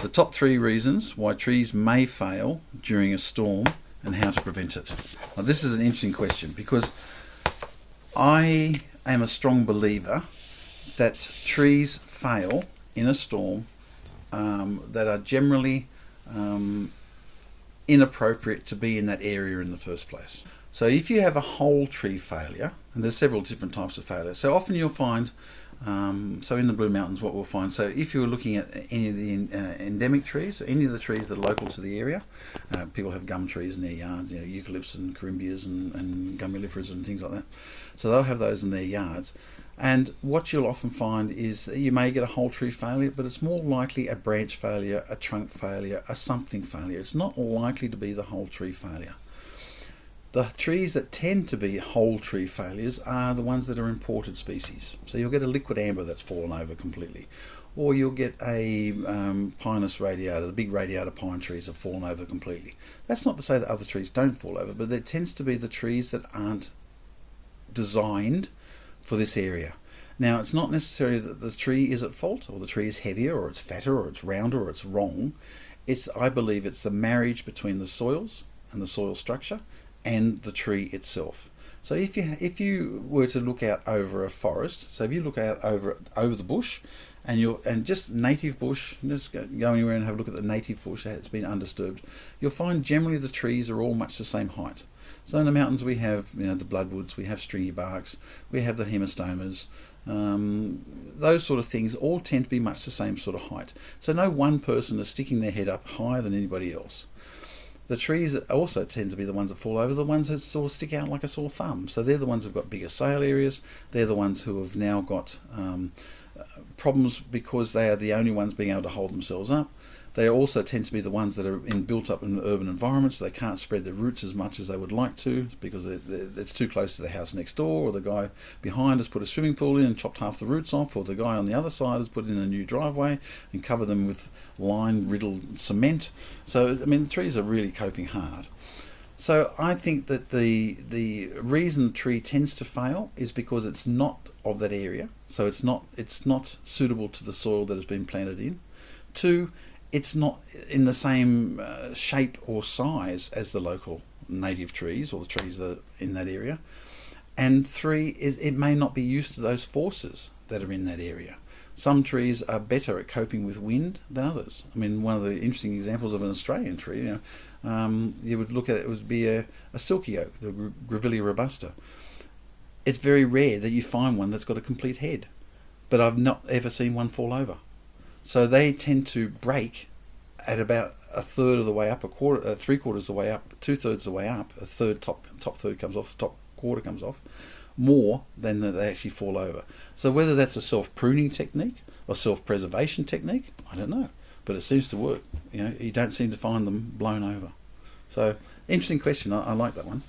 The top 3 reasons why trees may fail during a storm and how to prevent it. Now, this is an interesting question because I am a strong believer that trees fail in a storm that are generally inappropriate to be in that area in the first place. So if you have a whole tree failure, and there's several different types of failure, so often you'll find, so in the Blue Mountains what we'll find, so if you're looking at any of the endemic trees, any of the trees that are local to the area, people have gum trees in their yards, eucalypts and corymbias and gummiferas and things like that, so they'll have those in their yards. And what you'll often find is that you may get a whole tree failure, but it's more likely a branch failure, a trunk failure, a something failure. It's not likely to be the whole tree failure. The trees that tend to be whole tree failures are the ones that are imported species. So you'll get a liquid amber that's fallen over completely. Or you'll get a Pinus radiata, the big radiata pine trees have fallen over completely. That's not to say that other trees don't fall over, but there tends to be the trees that aren't designed for this area. Now, it's not necessarily that the tree is at fault, or the tree is heavier, or it's fatter, or it's rounder, or it's wrong. I believe it's the marriage between the soils and the soil structure and the tree itself. So if you were to look out over a forest, so if you look out over the bush, and just native bush, just go anywhere and have a look at the native bush that's been undisturbed, you'll find generally the trees are all much the same height. So in the mountains we have the bloodwoods, we have stringy barks, we have the hemistomas, those sort of things all tend to be much the same sort of height. So no one person is sticking their head up higher than anybody else. The trees also tend to be the ones that fall over, the ones that sort of stick out like a sore thumb. So they're the ones who've got bigger sail areas. They're the ones who have now got problems because they are the only ones being able to hold themselves up. They also tend to be the ones that are built up in urban environments. They can't spread their roots as much as they would like to because it's too close to the house next door, or the guy behind has put a swimming pool in and chopped half the roots off, or the guy on the other side has put in a new driveway and covered them with line-riddled cement. So, I mean, the trees are really coping hard. So I think that the reason the tree tends to fail is because it's not of that area. So it's not suitable to the soil that has been planted in. 2, it's not in the same shape or size as the local native trees or the trees that are in that area. And 3 is it may not be used to those forces that are in that area. Some trees are better at coping with wind than others. I mean, one of the interesting examples of an Australian tree, you would look at it would be a silky oak, the Grevillea robusta. It's very rare that you find one that's got a complete head, but I've not ever seen one fall over. So they tend to break at about a third of the way up, 3/4 of the way up, 2/3 of the way up, a third top third comes off, top quarter comes off, more than that they actually fall over. So whether that's a self-pruning technique or self-preservation technique, I don't know, but it seems to work. You don't seem to find them blown over. So interesting question. I like that one.